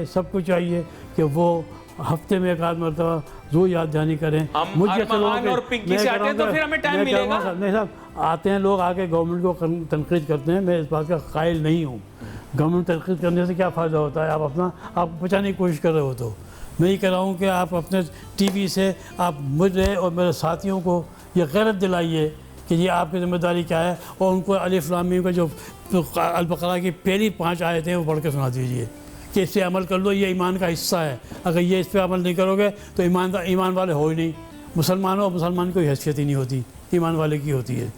سب کو چاہیے کہ وہ ہفتے میں 1 آدھ مرتبہ ضرور یاد دہانی کریں۔ مجھے اور پنکی سے آتے ہیں تو پھر ہمیں ٹائم ملے گا۔ نہیں صاحب، آتے ہیں لوگ آ کے گورنمنٹ کو تنقید کرتے ہیں، میں اس بات کا قائل نہیں ہوں، گورنمنٹ تنقید کرنے سے کیا فائدہ ہوتا ہے؟ آپ بچانے کی کوشش کر رہے ہو. تو میں یہ کہہ رہا ہوں کہ آپ اپنے ٹی وی سے آپ مجھے اور میرے ساتھیوں کو یہ غیرت دلائیے کہ یہ آپ کی ذمہ داری کیا ہے, اور ان کو الف لام میم کا جو البقرہ کی پہلی 5 آیتیں وہ پڑھ کے سنا دیجیے کہ اس پہ عمل کر لو, یہ ایمان کا حصہ ہے. اگر یہ اس پہ عمل نہیں کرو گے تو ایمان والے ہو ہی نہیں. مسلمانوں اور مسلمان کی کوئی حیثیت ہی نہیں ہوتی, ایمان والے کی ہوتی ہے.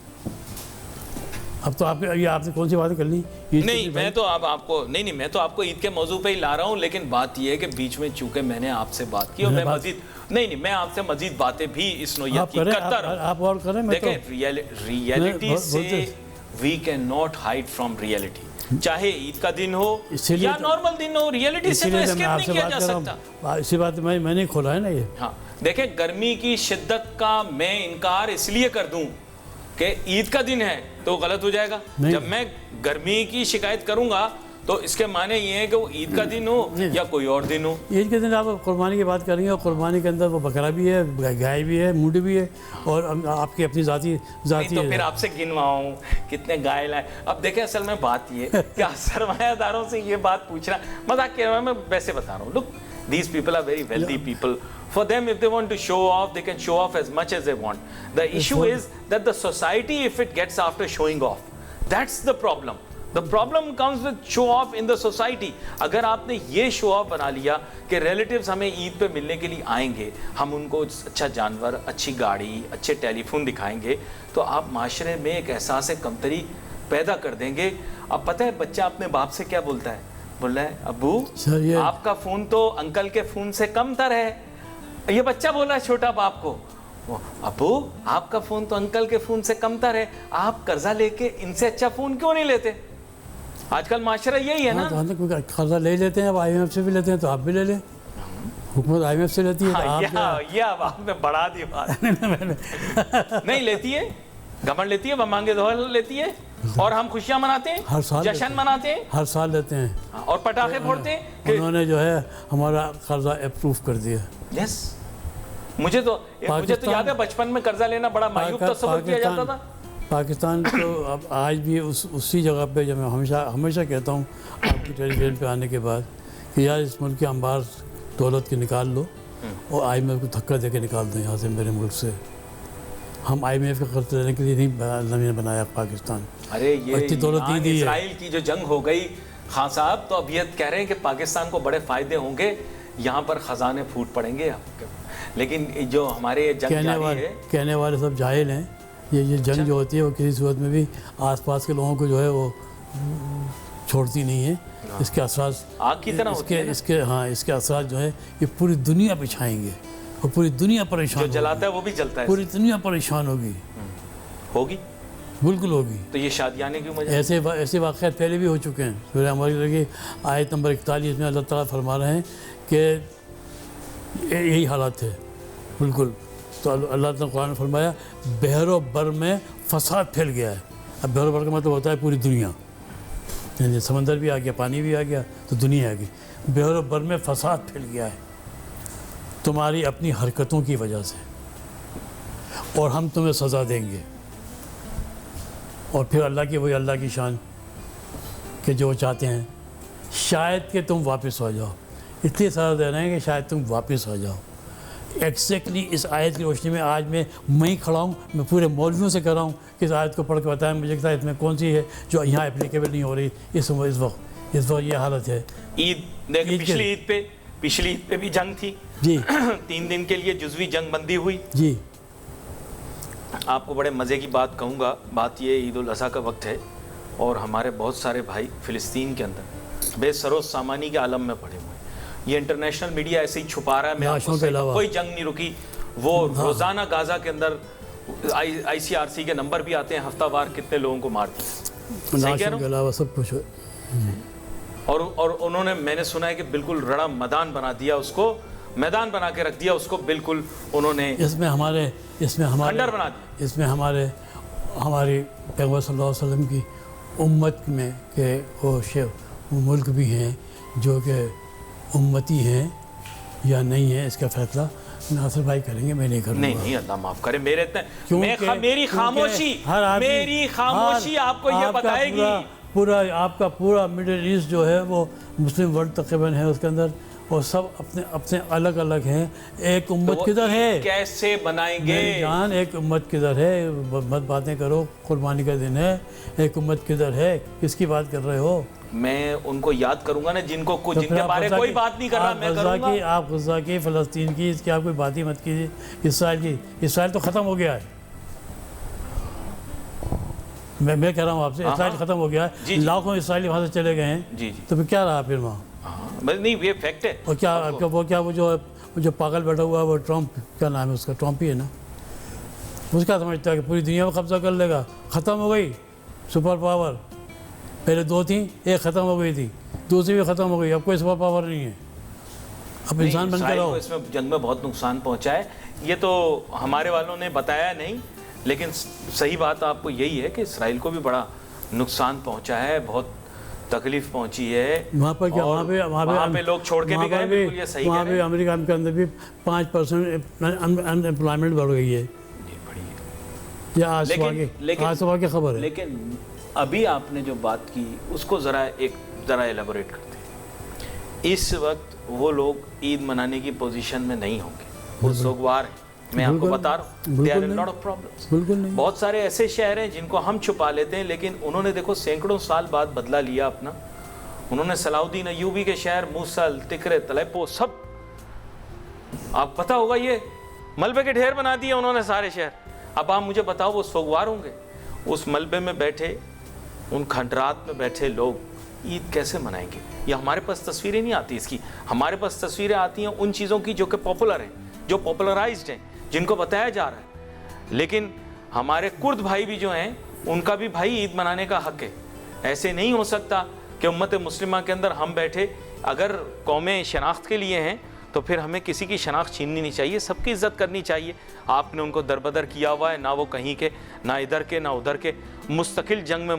اب تو آپ نے کون سی باتیں کر لی؟ نہیں میں تو آپ کو میں تو آپ کو عید کے موضوع پہ ہی لا رہا ہوں, لیکن بات یہ ہے کہ بیچ میں چونکہ میں نے آپ سے بات کی اور میں مزید میں آپ سے مزید باتیں بھی اس نوعیت کی کرتا رہوں. آپ اور کریں. دیکھیں ریئلٹی سے we can not hide from reality, چاہے عید کا دن ہو یا نارمل دن ہو, ریئلٹی سے تو اسکیپ نہیں کیا جا سکتا. اسی بات میں نے کھولا ہے نا یہ. ہاں دیکھیں, گرمی کی شدت کا میں انکار اس لیے کر دوں کہ عید کا دن ہے تو غلط ہو جائے گا. جب میں گرمی کی شکایت کروں گا تو اس کے معنی یہ ہے کہ وہ عید کا دن ہو یا کوئی اور دن ہو. عید کے دن آپ قربانی کی بات کریں گے, اور قربانی کے اندر وہ بکرا بھی ہے, گائے بھی ہے, مونڈ بھی ہے, اور آپ کی اپنی ذاتی تو پھر آپ سے گنواؤں کتنے گائے لائے. اب دیکھیں اصل میں بات یہ کہ سرمایہ داروں سے یہ بات پوچھنا مذاق کر رہا ہوں, میں ویسے بتا رہا ہوں. لک, these people are very wealthy people. For them, if they want to show off, they can show off as much as they want. The issue is that the society, if it gets after showing off, that's the problem. The problem comes with show off in the society. اگر آپ نے یہ شو of بنا لیا کہ relatives ہمیں عید پہ ملنے کے لیے آئیں گے, ہم ان کو اچھا جانور, اچھی گاڑی, اچھے ٹیلی فون دکھائیں گے, تو آپ معاشرے میں ایک احساس کمتری پیدا کر دیں گے. اب پتہ ہے بچہ اپنے باپ سے کیا بولتا ہے؟ بول رہا ہے ابو آپ کا فون تو انکل کے فون سے کم تر ہے. یہ بچہ بول رہا ہے چھوٹا باپ کو, ابو آپ کا فون تو انکل کے فون سے کم تر ہے, آپ قرضہ لے کے ان سے اچھا فون کیوں نہیں لیتے؟ آج کل معاشرہ یہی ہے نا. قرضہ لے لیتے ہیں, اب آئی ایم ایف سے بھی لیتے ہیں تو آپ بھی لے لیں. حکومت آئی ایم ایف سے لیتی ہے. یہ اب آپ نے بڑھا دی بات. نہیں لیتی ہے, گورنمنٹ لیتی ہے, مانگے دھول لیتی ہے, اور ہم خوشیاں مناتے ہیں, ہر سال جشن مناتے ہیں, ہر سال لیتے ہیں, اور پٹاخے پھوڑتے ہیں. انہوں نے جو ہے ہمارا قرضہ اپروو کر دیا. یس, مجھے تو یاد ہے بچپن میں قرضہ لینا بڑا معیوب تصور کیا جاتا تھا. پاکستان تو اب آج بھی اسی جگہ پہ, جب میں ہمیشہ کہتا ہوں آپ کی ٹیلی ویژن پہ آنے کے بعد کہ یار اس ملک کے انبار دولت کے نکال لو, اور آئی ایم ایف کو دھکا دے کے نکال دیں یہاں سے, میرے ملک سے. ہم آئی ایم ایف کا قرض لینے کے لیے نہیں بنایا پاکستان. ارے یہ اسرائیل کی جو جنگ ہو گئی خان صاحب, تو اب یہ کہہ رہے ہیں کہ پاکستان کو بڑے فائدے ہوں گے, یہاں پر خزانے پھوٹ پڑیں گے آپ کے. لیکن جو ہمارے جنگ جاری ہے, کہنے والے سب جاہل ہیں. یہ جنگ جو ہوتی ہے وہ کسی صورت میں بھی آس پاس کے لوگوں کو جو ہے وہ چھوڑتی نہیں ہے. اس کے اثرات آگ کی طرح ہوتے ہیں. اس کے اثرات جو ہے یہ پوری دنیا پہ چھائیں گے, اور پوری دنیا پریشان, جو جلاتا ہے وہ بھی جلتا ہے, پوری دنیا پریشان ہوگی. بالکل ہوگی. تو یہ شادیانے کی وجہ ایسے واقعات پہلے بھی ہو چکے ہیں. سورہ مائدہ کی آیت نمبر 41 میں اللہ تعالیٰ فرما رہے ہیں کہ یہی حالت ہے بالکل. تو اللہ تعالیٰ قرآن نے فرمایا بحر و بر میں فساد پھیل گیا ہے. اب بحر و بر کا مطلب ہوتا ہے پوری دنیا, یعنی سمندر بھی آ گیا, پانی بھی آ گیا, تو دنیا آ گئی. بحر و بر میں فساد پھیل گیا ہے تمہاری اپنی حرکتوں کی وجہ سے, اور ہم تمہیں سزا دیں گے. اور پھر اللہ کی شان کہ جو چاہتے ہیں شاید کہ تم واپس ہو جاؤ. اتنی سزا دے رہے ہیں کہ شاید تم واپس ہو جاؤ. ایگزیکٹلی اس آیت کی روشنی میں آج میں ہی کھڑا ہوں. میں پورے مولویوں سے کر رہا ہوں کہ اس آیت کو پڑھ کے بتائیں مجھے کہ اس میں کون سی ہے جو یہاں اپلیکیبل نہیں ہو رہی اس وقت یہ حالت ہے. پچھلی عید پہ بھی جنگ تھی جی, 3 دن کے لیے جزوی جنگ بندی ہوئی جی. آپ کو بڑے مزے کی بات کہوں گا. بات یہ عید الاضحیٰ کا وقت ہے, اور ہمارے بہت سارے بھائی فلسطین کے اندر بے سر و سامانی کے عالم میں پڑے ہوئے ہیں. یہ انٹرنیشنل میڈیا ایسے ہی چھپا رہا ہے, کوئی جنگ نہیں رکی. وہ روزانہ غازہ کے اندر آئی سی آر سی کے نمبر بھی آتے ہیں ہفتہ وار کتنے لوگوں کو مار دیا. لاشوں کے علاوہ سب کچھ. اور انہوں نے, میں نے سنا ہے کہ بالکل رڑا میدان بنا دیا, اس کو میدان بنا کے رکھ دیا اس کو, بالکل انہوں نے اس میں ہماری پیغمبر صلی اللہ علیہ وسلم کی امت میں کہ وہ ملک بھی ہیں جو کہ امتی ہیں یا نہیں ہیں, اس کا فیصلہ ناصر بھائی کریں گے, میں نہیں کروں گا. نہیں اللہ معاف کرے, میری خاموشی آپ کو یہ بتائے گی پورا آپ کا پورا مڈل ایسٹ جو ہے وہ مسلم ورلڈ تقریباً ہے اس کے اندر، اور سب اپنے الگ الگ ہیں. ایک امت کدھر ہے؟ کیسے بنائیں گے میری جان، ایک امت کدھر ہے؟ مت باتیں کرو، قربانی کا دن ہے. ایک امت کدھر ہے؟ کس کی بات کر رہے ہو؟ میں ان کو یاد کروں گا نا جن کے بارے کوئی بات نہیں کر رہا، میں کروں گا. آپ غزہ کی، فلسطین کی، اس کی آپ کوئی بات ہی مت کیجیے. اسرائیل کی، اسرائیل تو ختم ہو گیا ہے. میں کہہ رہا ہوں آپ سے، اسرائیل ختم ہو گیا ہے. لاکھوں اسرائیلی وہاں سے چلے گئے ہیں. تو پھر کیا رہا پھر وہاں؟ نہیں، یہ فیکٹ ہے. اور وہ جو پاگل بیٹھا ہوا ہے وہ ٹرمپ، کیا نام ہے اس کا؟ ٹرمپ ہی ہے نا. اس کا سمجھتا ہے کہ پوری دنیا میں قبضہ کر لے گا. ختم ہو گئی سپر پاور. پہلے 2 تھیں، ایک ختم ہو گئی تھی، دوسری بھی ختم ہو گئی. اب کوئی سپر پاور نہیں ہے. اب انسان بن کے رہو. اس میں جنگ میں بہت نقصان پہنچا ہے. یہ تو ہمارے والوں نے بتایا نہیں، لیکن صحیح بات آپ کو یہی ہے کہ اسرائیل کو بھی بڑا نقصان پہنچا ہے، بہت تکلیف پہنچی ہے. وہاں پر کیا؟ وہاں پہ لوگ چھوڑ کے بھی گئے. بالکل یہ صحیح. وہاں پہ امریکہ کے اندر بھی 5% ان امپلائمنٹ بڑھ گئی ہے. یہ آج صبح کی خبر ہے. لیکن ابھی آپ نے جو بات کی اس کو ذرا ایلیبوریٹ کرتے ہیں. اس وقت وہ لوگ عید منانے کی پوزیشن میں نہیں ہوں گے. وہ سوگوار ہیں. میں آپ کو بتا رہا ہوں، there are a lot of problems. بالکل نہیں. بہت سارے ایسے شہر ہیں جن کو ہم چھپا لیتے ہیں، لیکن انہوں نے دیکھو سینکڑوں سال بعد بدلہ لیا اپنا. انہوں نے صلاح الدین ایوبی کے شہر موصل، تکرے، تلیپو، سب آپ پتہ ہوگا یہ ملبے کے ڈھیر بنا دیے انہوں نے سارے شہر. اب آپ مجھے بتاؤ وہ سوگوار ہوں گے؟ اس ملبے میں بیٹھے، ان کھنڈرات میں بیٹھے لوگ عید کیسے منائیں گے؟ یہ ہمارے پاس تصویریں نہیں آتی اس کی. ہمارے پاس تصویریں آتی ہیں ان چیزوں کی جو کہ پاپولر ہیں، جو پاپولرائزڈ ہیں، جن کو بتایا جا رہا ہے. لیکن ہمارے کرد بھائی بھی جو ہیں ان کا بھی بھائی عید منانے کا حق ہے. ایسے نہیں ہو سکتا کہ امت مسلمہ کے اندر ہم بیٹھے. اگر قومیں شناخت کے لیے ہیں تو پھر ہمیں کسی کی شناخت چھیننی نہیں چاہیے، سب کی عزت کرنی چاہیے. آپ نے ان کو دربدر کیا ہوا ہے، نہ وہ کہیں کے، نہ ادھر کے نہ ادھر کے. مستقل جنگ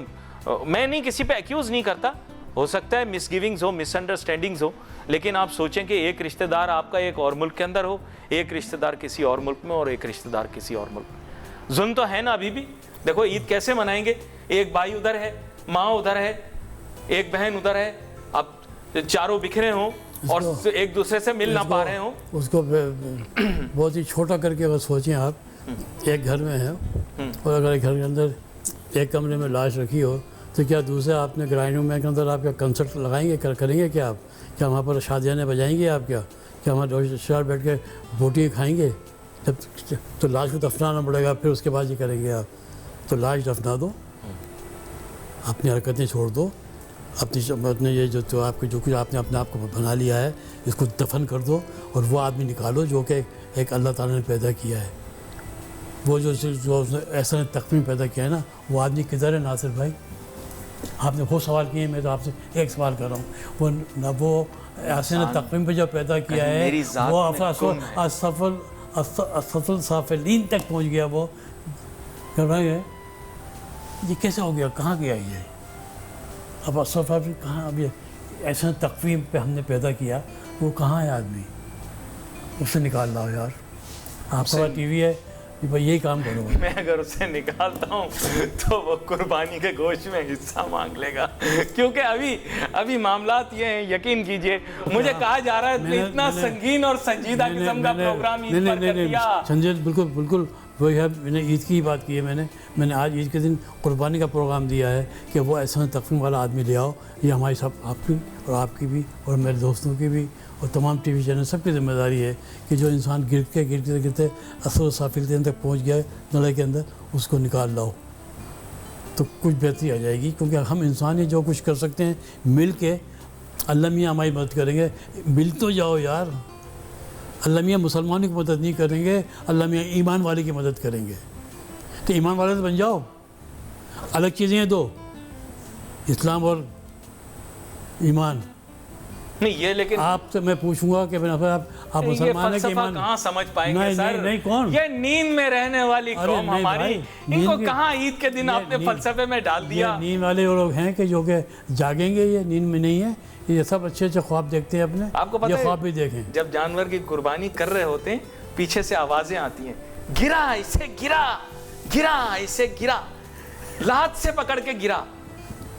میں نہیں کسی پہ ایکیوز نہیں کرتا. ہو سکتا ہے مس گیونگز ہو، مس انڈرسٹینڈنگز ہو، لیکن آپ سوچیں کہ ایک رشتہ دار آپ کا ایک اور ملک کے اندر ہو، ایک رشتہ دار کسی اور ملک میں اور ایک رشتہ دار کسی اور ملک میں. ظلم تو ہے نا ابھی بھی. دیکھو عید کیسے منائیں گے؟ ایک بھائی ادھر ہے، ماں ادھر ہے، ایک بہن ادھر ہے. اب چاروں بکھرے ہوں اور ایک دوسرے سے مل نہ پا رہے ہوں. اس کو بہت ہی چھوٹا کر کے اگر سوچیں آپ، ایک گھر میں ہے اور اگر ایک گھر کے اندر ایک کمرے میں لاش رکھی ہو تو کیا دوسرے آپ نے گرائنڈ روم کے اندر آپ کیا کنسرٹ لگائیں گے؟ کریں گے کیا آپ؟ کیا وہاں پر شادیاں بجائیں گے آپ؟ کیا وہاں رشتہ دار بیٹھ کے بوٹیاں کھائیں گے؟ جب تو لاش کو دفنانا پڑے گا، پھر اس کے بعد یہ کریں گے آپ. تو لاش دفنا دو، اپنی حرکتیں چھوڑ دو، اپنے یہ جو آپ کے جو کچھ آپ نے اپنے آپ کو بنا لیا ہے اس کو دفن کر دو، اور وہ آدمی نکالو جو کہ ایک اللہ تعالیٰ نے پیدا کیا ہے. وہ جو ایسا تقویم پیدا کیا ہے نا، وہ آدمی کدھر ہے ناصر بھائی؟ آپ نے بہت سوال کیے ہیں، میں تو آپ سے ایک سوال کر رہا ہوں. وہ ایسے نے تقویم پہ جو پیدا کیا ہے وہ اسفل سافلین تک پہنچ گیا. وہ کر رہے ہیں یہ کیسے ہو گیا؟ کہاں گیا یہ؟ اب اسفل کہاں؟ اب یہ ایسے تقویم پہ ہم نے پیدا کیا، وہ کہاں ہے آدمی؟ اس سے نکال لاؤ یار. آپ کا ٹی وی ہے بھائی، یہی کام کرو. میں اگر اسے نکالتا ہوں تو وہ قربانی کے گوشت میں حصہ مانگ لے گا، کیونکہ ابھی معاملات یہ ہیں. یقین کیجئے مجھے کہا جا رہا ہے اتنا سنگین اور سنجیدہ قسم کا پروگرام عید پر کر دیا. سنجید بالکل وہی ہے. میں نے عید کی بات کی ہے. میں نے آج عید کے دن قربانی کا پروگرام دیا ہے کہ وہ ایسا تقویم والا آدمی لے آؤ. یہ ہماری سب، آپ کی اور آپ کی بھی اور میرے دوستوں کی بھی اور تمام ٹی وی چینل سب کی ذمہ داری ہے کہ جو انسان گرتے اثر و سافلین تک پہنچ گیا ہے نلے کے اندر، اس کو نکال لاؤ تو کچھ بہتری آ جائے گی. کیونکہ ہم انسان ہی جو کچھ کر سکتے ہیں مل کے. اللہ میاں ہماری مدد کریں گے، مل تو جاؤ یار. اللہ میاں مسلمانوں کی مدد نہیں کریں گے، اللہ میاں ایمان والے کی مدد کریں گے. تو ایمان والے تو بن جاؤ. الگ چیزیں ہیں دو، اسلام اور ایمان. نہیں یہ لیکن آپ سے میں پوچھوں گا کہ آپ مسلمان ہیں کہ ایمان؟ کہاں سمجھ پائیں گے سر؟ نہیں کون؟ یہ نیند میں رہنے والی قوم ہماری، ان کو کہاں عید کے دن آپ نے فلسفے میں ڈال دیا؟ نیند والے وہ لوگ ہیں کہ جو کہ جاگیں گے، یہ نیند میں نہیں ہے. یہ سب اچھے خواب دیکھتے ہیں اپنے. آپ کو پتہ ہے خواب بھی دیکھیں. جب جانور کی قربانی کر رہے ہوتے ہیں پیچھے سے آوازیں آتی ہیں، گرا اسے، گرا گرا اسے، گرا لات سے پکڑ کے گرا.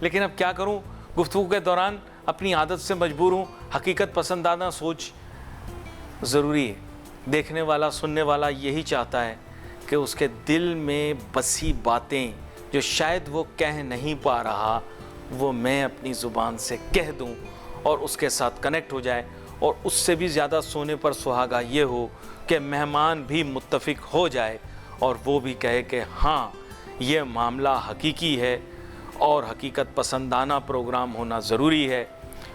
لیکن اب کیا کروں, گفتگو کے دوران اپنی عادت سے مجبور ہوں. حقیقت پسندانہ سوچ ضروری ہے. دیکھنے والا, سننے والا یہی چاہتا ہے کہ اس کے دل میں بسی باتیں جو شاید وہ کہہ نہیں پا رہا, وہ میں اپنی زبان سے کہہ دوں اور اس کے ساتھ کنیکٹ ہو جائے. اور اس سے بھی زیادہ سونے پر سہاگا یہ ہو کہ مہمان بھی متفق ہو جائے اور وہ بھی کہے کہ ہاں یہ معاملہ حقیقی ہے اور حقیقت پسندانہ پروگرام ہونا ضروری ہے.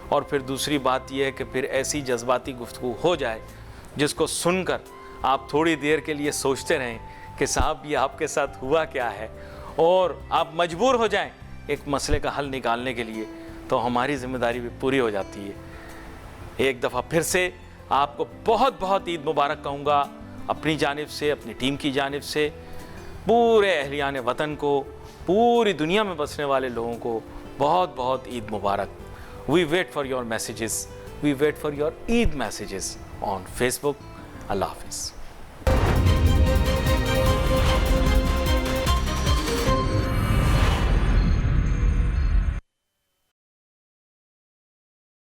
اور پھر دوسری بات یہ ہے کہ پھر ایسی جذباتی گفتگو ہو جائے جس کو سن کر آپ تھوڑی دیر کے لیے سوچتے رہیں کہ صاحب یہ آپ کے ساتھ ہوا کیا ہے, اور آپ مجبور ہو جائیں ایک مسئلے کا حل نکالنے کے لیے, تو ہماری ذمہ داری بھی پوری ہو جاتی ہے. ایک دفعہ پھر سے آپ کو بہت بہت عید مبارک کہوں گا اپنی جانب سے, اپنی ٹیم کی جانب سے. پورے اہلیان وطن کو, پوری دنیا میں بسنے والے لوگوں کو بہت بہت عید مبارک. We wait for your messages. We wait for your Eid messages on Facebook. Allah Hafiz.